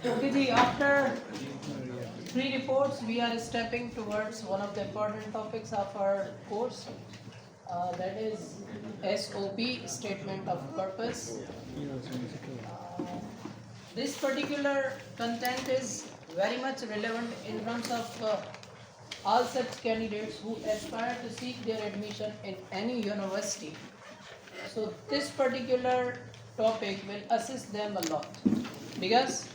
Okay, after 3 reports, we are stepping towards one of the important topics of our course. That is SOP, Statement of Purpose. This particular content is very much relevant in terms of all such candidates who aspire to seek their admission in any university. So this particular topic will assist them a lot, because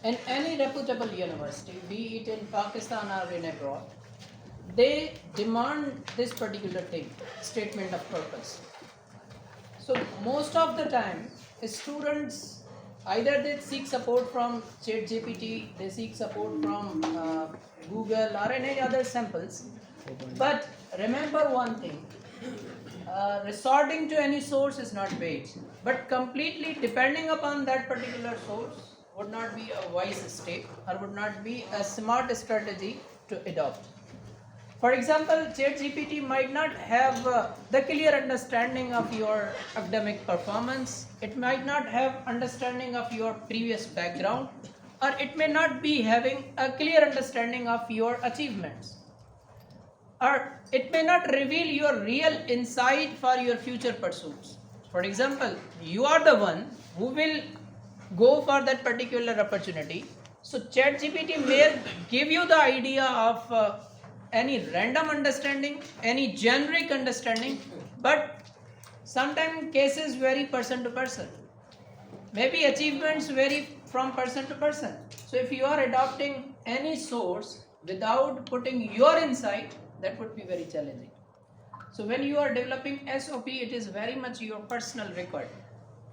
in any reputable university, be it in Pakistan or in abroad, they demand this particular thing, statement of purpose. So most of the time, students either they seek support from ChatGPT, they seek support from Google or any other samples. But remember one thing, resorting to any source is not bait, but completely depending upon that particular source would not be a wise step or would not be a smart strategy to adopt. For example, ChatGPT might not have the clear understanding of your academic performance, it might not have understanding of your previous background, or it may not be having a clear understanding of your achievements, or it may not reveal your real insight for your future pursuits. For example, you are the one who will go for that particular opportunity. So ChatGPT may give you the idea of any random understanding, any generic understanding, but sometimes cases vary person to person. Maybe achievements vary from person to person. So if you are adopting any source without putting your insight, that would be very challenging. So when you are developing SOP, it is very much your personal record.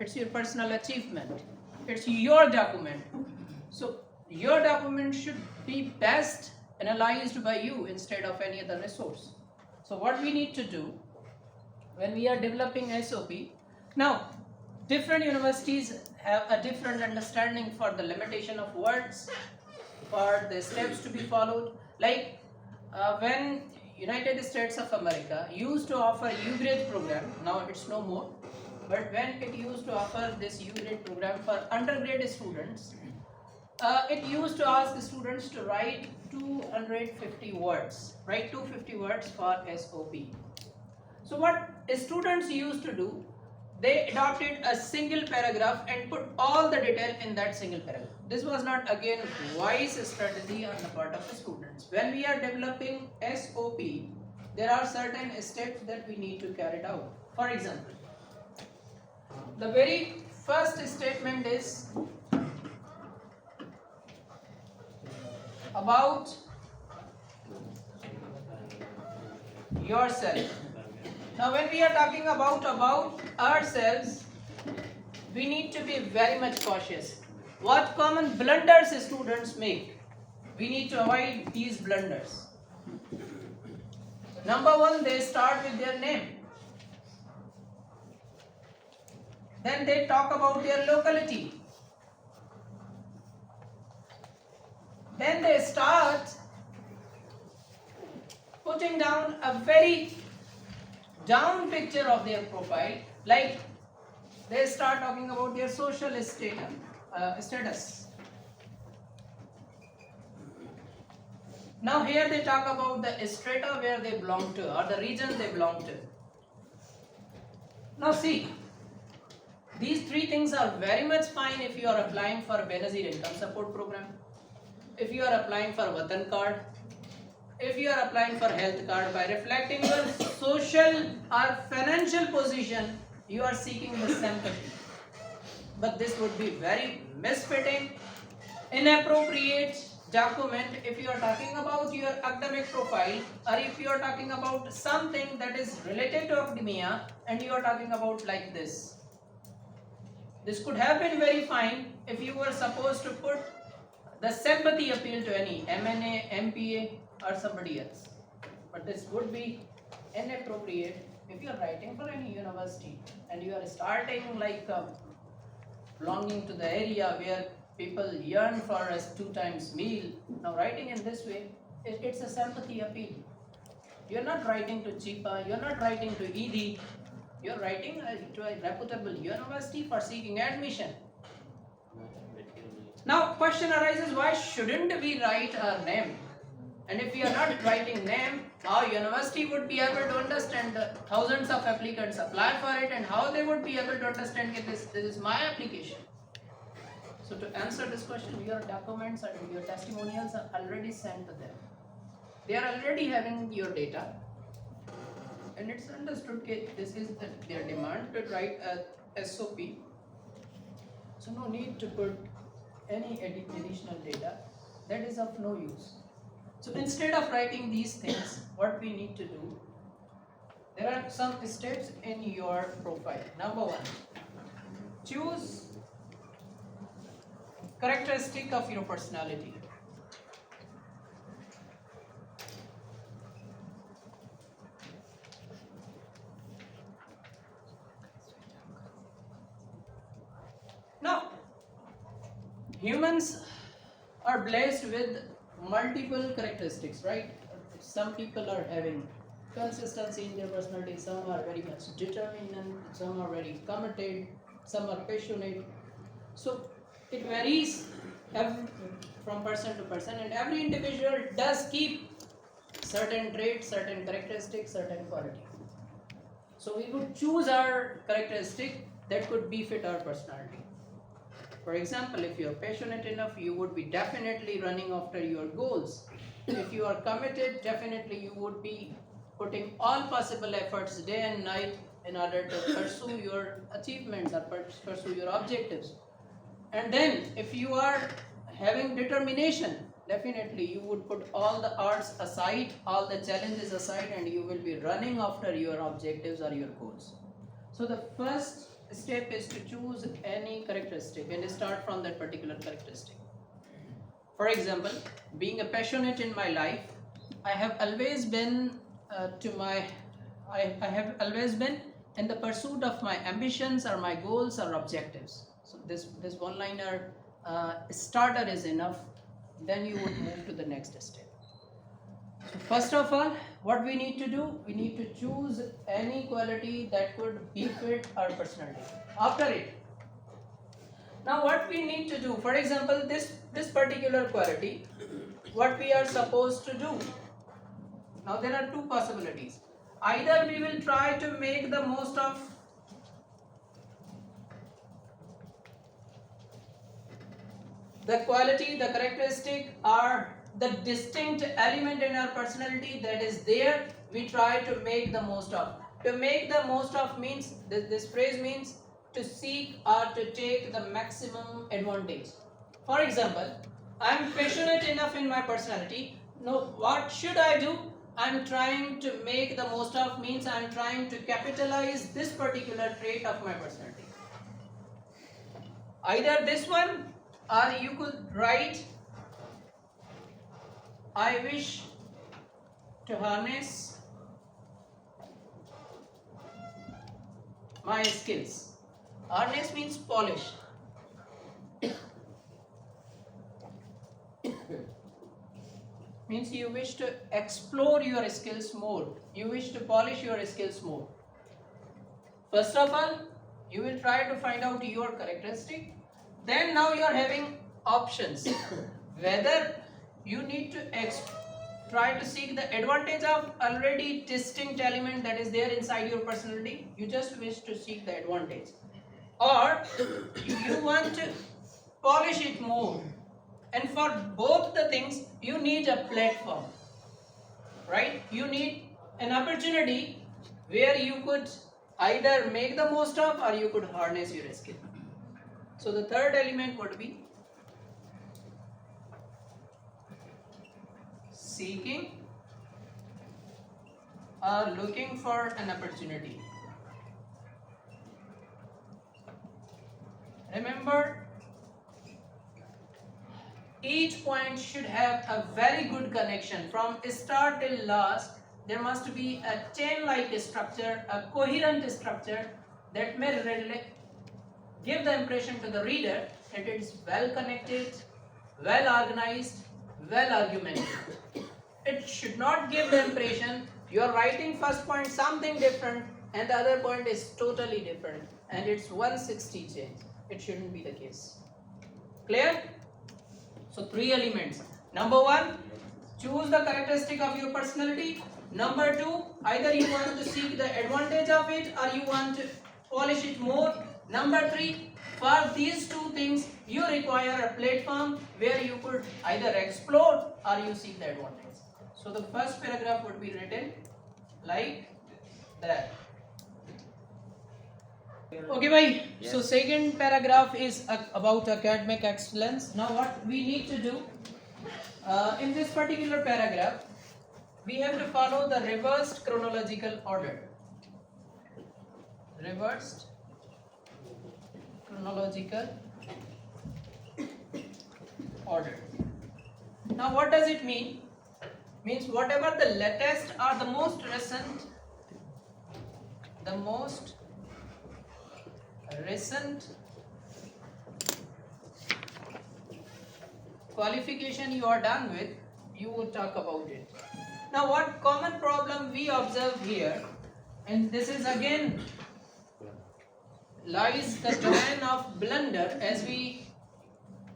It's your personal achievement. It's your document. So your document should be best analyzed by you instead of any other resource. So what we need to do when we are developing SOP, now different universities have a different understanding for the limitation of words, for the steps to be followed. Like when United States of America used to offer U-grade program, now it's no more, but when it used to offer this U-grade program for undergrad students, it used to ask the students to write 250 words, write 250 words for SOP. So what students used to do, they adopted a single paragraph and put all the detail in that single paragraph. This was not again wise strategy on the part of the students. When we are developing SOP, there are certain steps that we need to carry out. For example, the very first statement is about yourself. Now when we are talking about ourselves, we need to be very much cautious. What common blunders students make? We need to avoid these blunders. Number one, they start with their name. Then they talk about their locality. Then they start putting down a very down picture of their profile, like they start talking about their social status. Now here they talk about the strata where they belong to or the region they belong to. Now see, these three things are very much fine if you are applying for Benazir Income Support Program, if you are applying for Watan Card, if you are applying for health card. By reflecting your social or financial position, you are seeking the sympathy. But this would be very misfitting, inappropriate document if you are talking about your academic profile, or if you are talking about something that is related to academia and you are talking about like this. This could have been very fine if you were supposed to put the sympathy appeal to any MNA, MPA or somebody else. But this would be inappropriate if you are writing for any university and you are starting like belonging to the area where people yearn for a 2 times meal. Now writing in this way, it's a sympathy appeal. You're not writing to CHIPA, you're not writing to ED, you're writing to a reputable university for seeking admission. Now question arises, why shouldn't we write our name? And if we are not writing name, how university would be able to understand the thousands of applicants apply for it, and how they would be able to understand that this is my application? So to answer this question, your documents and your testimonials are already sent to them. They are already having your data, and it's understood that this is their demand to write a SOP. So no need to put any additional data. That is of no use. So instead of writing these things, what we need to do, there are some steps in your profile. Number 1, choose characteristic of your personality. Now, humans are blessed with multiple characteristics, right? Some people are having consistency in their personality, some are very much determined, some are very committed, some are passionate. So it varies from person to person, and every individual does keep certain traits, certain characteristics, certain quality. So we would choose our characteristic that could befit our personality. For example, if you are passionate enough, you would be definitely running after your goals. If you are committed, definitely you would be putting all possible efforts day and night in order to pursue your achievements or pursue your objectives. And then if you are having determination, definitely you would put all the odds aside, all the challenges aside, and you will be running after your objectives or your goals. So the first step is to choose any characteristic and start from that particular characteristic. For example, being a passionate in my life, I have always been I have always been in the pursuit of my ambitions or my goals or objectives. So this one-liner starter is enough. Then you would move to the next step. So first of all, what we need to do, we need to choose any quality that could befit our personality. After it, now what we need to do, for example, this particular quality, what we are supposed to do. Now there are 2 possibilities. Either we will try to make the most of the quality, the characteristic, or the distinct element in our personality that is there, we try to make the most of. To make the most of means, this phrase means to seek or to take the maximum advantage. For example, I am passionate enough in my personality. Now what should I do? I am trying to make the most of means I am trying to capitalize this particular trait of my personality. Either this one, or you could write, I wish to harness my skills. Harness means polish. Means you wish to explore your skills more. You wish to polish your skills more. First of all, you will try to find out your characteristic. Then now you are having options. Whether you need to try to seek the advantage of already distinct element that is there inside your personality. You just wish to seek the advantage. Or you want to polish it more. And for both the things, you need a platform, right? You need an opportunity where you could either make the most of or you could harness your skill. So the third element would be seeking or looking for an opportunity. Remember, each point should have a very good connection from start till last. There must be a chain-like structure, a coherent structure that may give the impression to the reader that it is well connected, well organized, well argumentative. It should not give the impression you are writing first point something different and the other point is totally different and it's 160 change. It shouldn't be the case. Clear? So 3 elements. Number 1, choose the characteristic of your personality. Number 2, either you want to seek the advantage of it or you want to polish it more. Number 3, for these 2 things you require a platform where you could either explore or you seek the advantage. So the first paragraph would be written like that. Okay, bhai. Yes. So second paragraph is about academic excellence. Now what we need to do in this particular paragraph, we have to follow the reversed chronological order. Reversed chronological order. Now what does it mean? Means whatever the latest or the most recent qualification you are done with, you would talk about it. Now what common problem we observe here, and this is again lies the domain of blunder, as we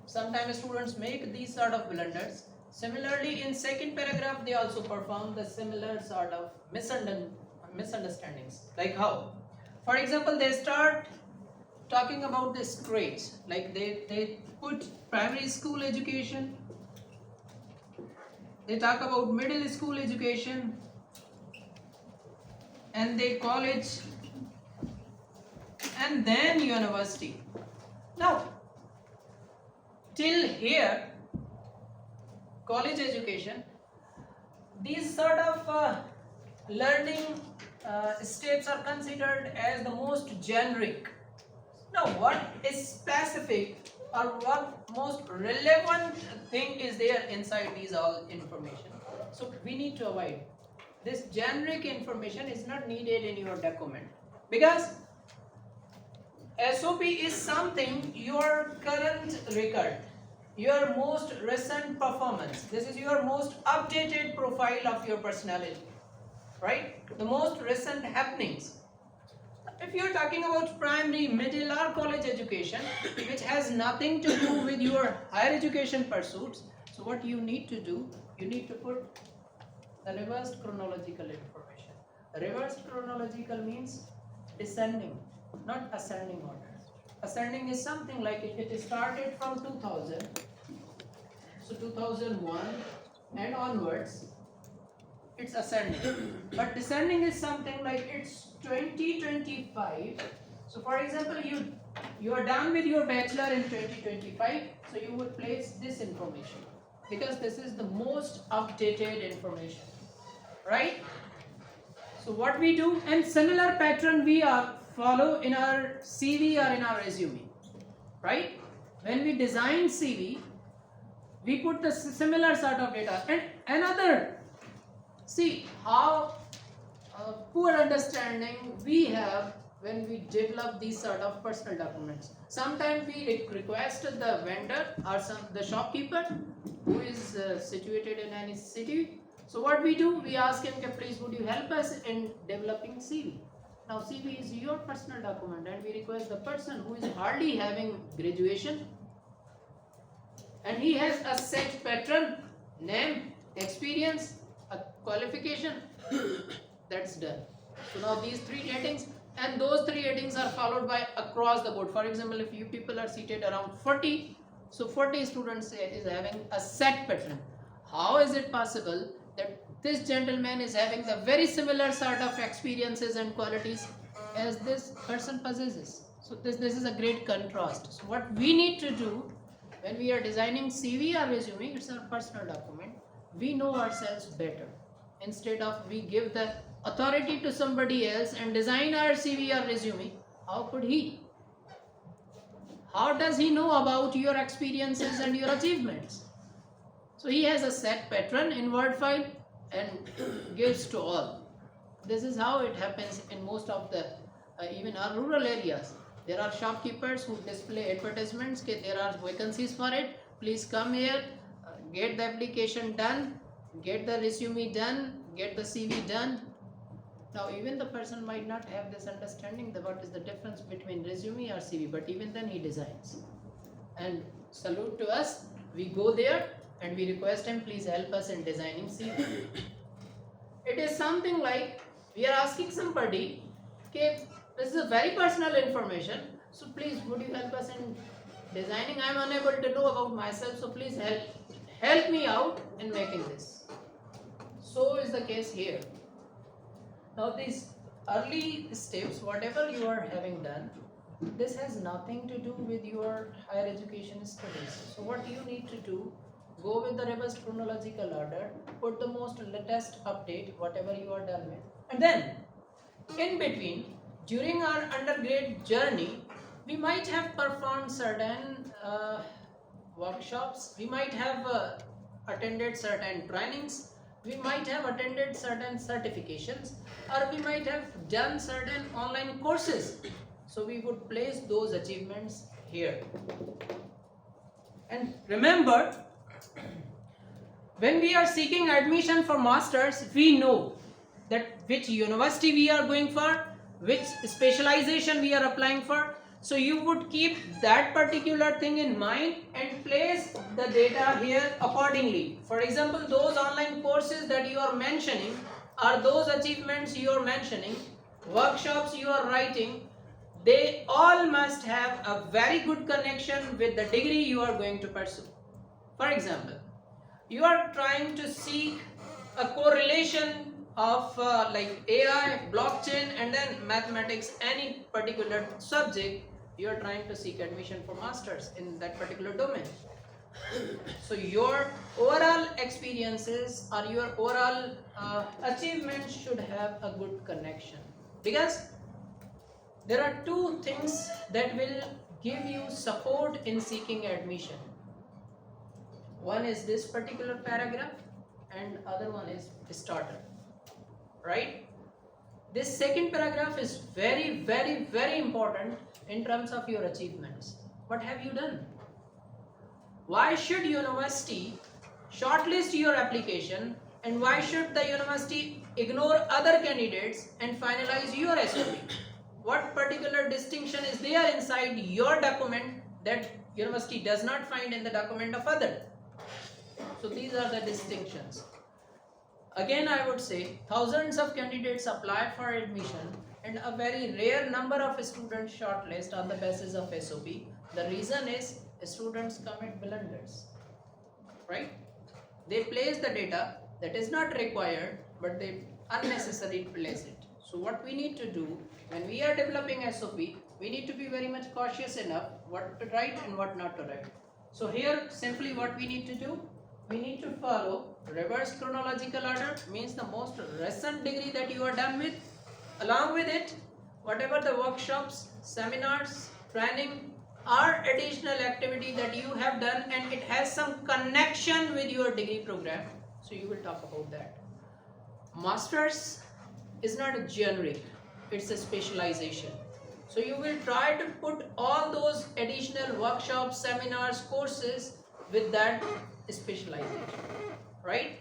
sometimes students make these sort of blunders. Similarly, in second paragraph they also perform the similar sort of misunderstandings. Like how? For example, they start talking about this grades, like they put primary school education, they talk about middle school education, and they college, and then university. Now, till here, college education, these sort of learning steps are considered as the most generic. Now what is specific or what most relevant thing is there inside these all information? So we need to avoid this generic information is not needed in your document, because SOP is something your current record, your most recent performance. This is your most updated profile of your personality, right? The most recent happenings. If you are talking about primary, middle or college education, which has nothing to do with your higher education pursuits, so what you need to do, you need to put the reversed chronological information. Reversed chronological means descending, not ascending order. Ascending is something like it started from 2000, so 2001 and onwards, it's ascending. But descending is something like it's 2025. So for example, you are done with your bachelor in 2025, so you would place this information because this is the most updated information, right? So what we do, and similar pattern we follow in our CV or in our resume, right? When we design CV, we put the similar sort of data. And another, see how poor understanding we have when we develop these sort of personal documents. Sometimes we request the vendor or the shopkeeper who is situated in any city. So what we do, we ask him, please would you help us in developing CV. Now CV is your personal document and we request the person who is hardly having graduation and he has a set pattern, name, experience, a qualification, that's done. So now these 3 ratings, and those 3 ratings are followed by across the board. For example, if you people are seated around 40, so 40 students is having a set pattern. How is it possible that this gentleman is having the very similar sort of experiences and qualities as this person possesses? So this is a great contrast. So what we need to do when we are designing CV or resume, it's our personal document, we know ourselves better. Instead of we give the authority to somebody else and design our CV or resume, how could he? How does he know about your experiences and your achievements? So he has a set pattern in word file and gives to all. This is how it happens in most of the even our rural areas. There are shopkeepers who display advertisements. There are vacancies for it. Please come here, get the application done, get the resume done, get the CV done. Now even the person might not have this understanding that what is the difference between resume or CV, but even then he designs. And salute to us, we go there and we request him, please help us in designing CV. It is something like we are asking somebody, okay, this is a very personal information, so please would you help us in designing? I am unable to know about myself, so please help me out in making this. So is the case here. Now these early steps, whatever you are having done, this has nothing to do with your higher education studies. So what you need to do, go with the reversed chronological order, put the most latest update, whatever you are done with. And then, in between, during our undergrad journey, we might have performed certain workshops, we might have attended certain trainings, we might have attended certain certifications, or we might have done certain online courses. So we would place those achievements here. And remember, when we are seeking admission for masters, we know that which university we are going for, which specialization we are applying for. So you would keep that particular thing in mind and place the data here accordingly. For example, those online courses that you are mentioning are those achievements you are mentioning, workshops you are writing, they all must have a very good connection with the degree you are going to pursue. For example, you are trying to seek a correlation of like AI, blockchain, and then mathematics, any particular subject, you are trying to seek admission for masters in that particular domain. So your overall experiences or your overall achievements should have a good connection, because there are two things that will give you support in seeking admission. One is this particular paragraph and other one is starter, right? This second paragraph is very, very, very important in terms of your achievements. What have you done? Why should university shortlist your application, and why should the university ignore other candidates and finalize your SOP? What particular distinction is there inside your document that university does not find in the document of other? So these are the distinctions. Again, I would say thousands of candidates apply for admission and a very rare number of students shortlist on the basis of SOP. The reason is students commit blunders, right? They place the data that is not required, but they unnecessarily place it. So what we need to do when we are developing SOP, we need to be very much cautious enough what to write and what not to write. So here simply what we need to do, we need to follow reverse chronological order, means the most recent degree that you are done with. Along with it, whatever the workshops, seminars, training or additional activity that you have done and it has some connection with your degree program, so you will talk about that. Masters is not a generic, it's a specialization. So you will try to put all those additional workshops, seminars, courses with that specialization, right?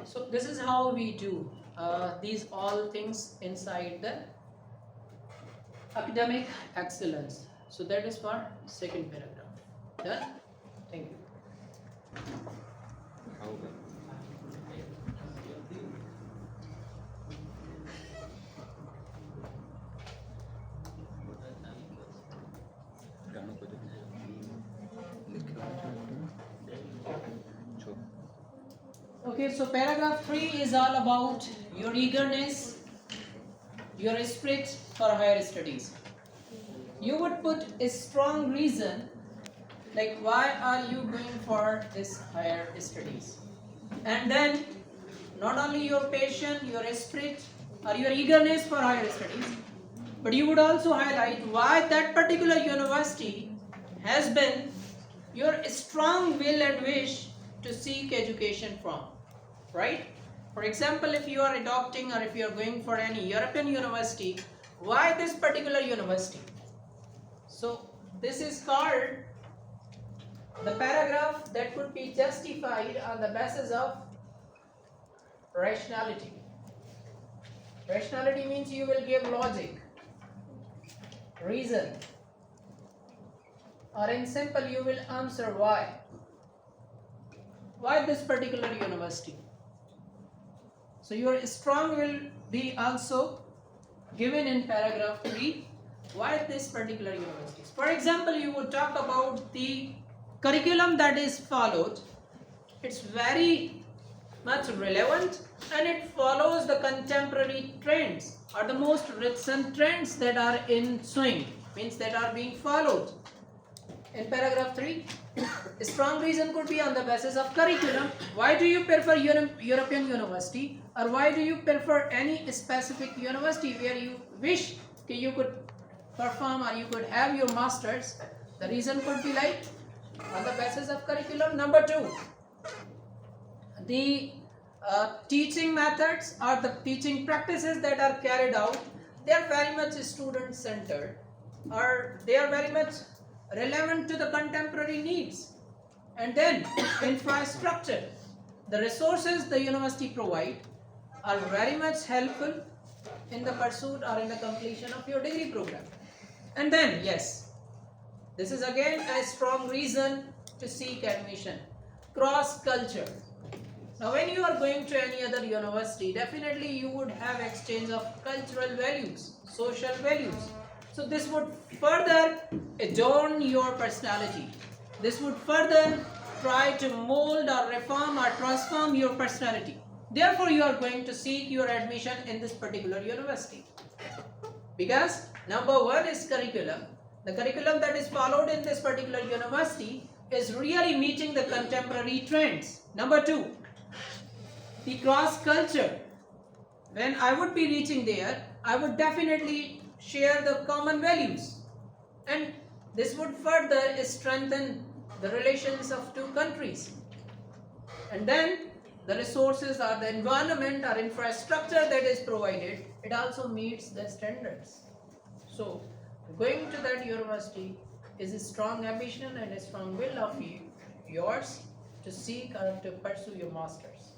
So this is how we do these all things inside the academic excellence. So that is for second paragraph. Done? Thank you. Okay, so paragraph 3 is all about your eagerness, your spirit for higher studies. You would put a strong reason, like why are you going for this higher studies, and then not only your passion, your spirit or your eagerness for higher studies, but you would also highlight why that particular university has been your strong will and wish to seek education from, right? For example, if you are adopting or if you are going for any European university, why this particular university? So this is called the paragraph that could be justified on the basis of rationality. Rationality means you will give logic, reason, or in simple you will answer why. Why this particular university? So your strong will be also given in paragraph 3. Why this particular university? For example, you would talk about the curriculum that is followed. It's very much relevant and it follows the contemporary trends or the most recent trends that are in swing, means that are being followed. In paragraph 3, a strong reason could be on the basis of curriculum. Why do you prefer European university, or why do you prefer any specific university where you wish you could perform or you could have your masters? The reason could be like on the basis of curriculum. Number 2, the teaching methods or the teaching practices that are carried out, they are very much student centered, or they are very much relevant to the contemporary needs. And then infrastructure, the resources the university provide are very much helpful in the pursuit or in the completion of your degree program. And then yes, this is again a strong reason to seek admission. Cross culture. Now when you are going to any other university, definitely you would have exchange of cultural values, social values. So this would further adorn your personality. This would further try to mold or reform or transform your personality. Therefore, you are going to seek your admission in this particular university. Because number 1 is curriculum. The curriculum that is followed in this particular university is really meeting the contemporary trends. Number 2, the cross culture. When I would be reaching there, I would definitely share the common values, and this would further strengthen the relations of two countries. And then the resources or the environment or infrastructure that is provided, it also meets the standards. So going to that university is a strong ambition and a strong will of yours to seek or to pursue your masters.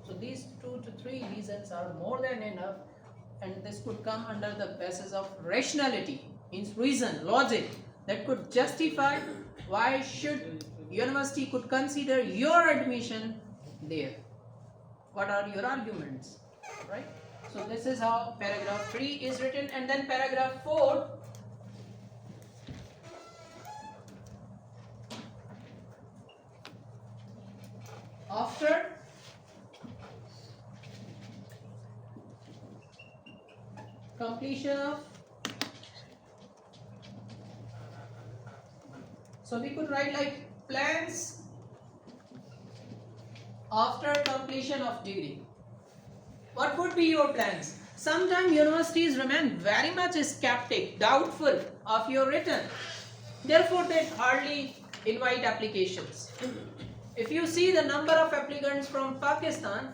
So these 2 to 3 reasons are more than enough, and this could come under the basis of rationality, means reason, logic, that could justify why should university could consider your admission there. What are your arguments, right? So this is how paragraph 3 is written. And then paragraph 4, after completion of, so we could write like plans after completion of degree. What would be your plans? Sometimes universities remain very much skeptic, doubtful of your return. Therefore, they hardly invite applications. If you see the number of applicants from Pakistan,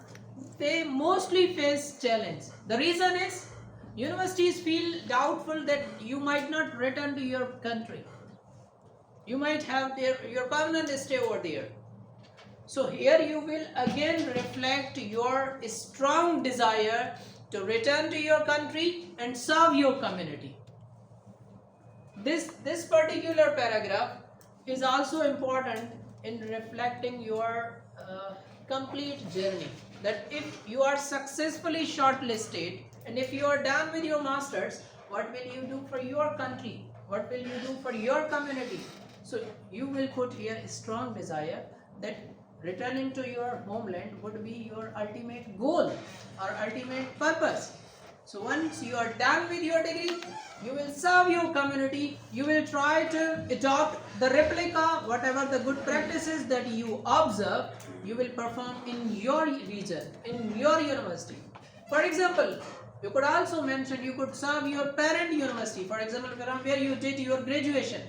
they mostly face challenge. The reason is universities feel doubtful that you might not return to your country. You might have your permanent stay over there. So here you will again reflect your strong desire to return to your country and serve your community. This particular paragraph is also important in reflecting your complete journey. That if you are successfully shortlisted and if you are done with your masters, what will you do for your country? What will you do for your community? So you will put here a strong desire that returning to your homeland would be your ultimate goal or ultimate purpose. So once you are done with your degree, you will serve your community, you will try to adopt the replica, whatever the good practices that you observe, you will perform in your region, in your university. For example, you could also mention you could serve your parent university, for example, from where you did your graduation.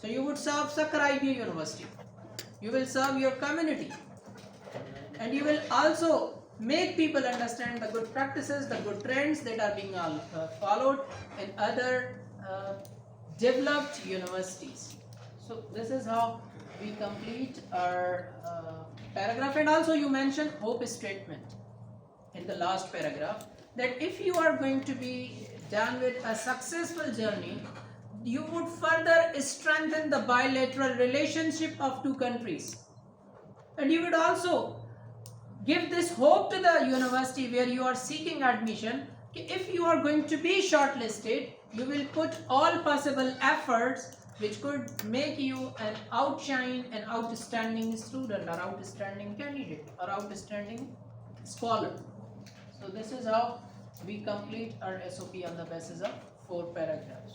So you would serve Sakkara University. You will serve your community. and you will also make people understand the good practices, the good trends that are being followed in other developed universities. So this is how we complete our paragraph. And also you mentioned hope statement in the last paragraph, that if you are going to be done with a successful journey, you would further strengthen the bilateral relationship of two countries, and you would also give this hope to the university where you are seeking admission. If you are going to be shortlisted, you will put all possible efforts which could make you an outshine, an outstanding student or outstanding candidate or outstanding scholar. So this is how we complete our SOP on the basis of 4 paragraphs.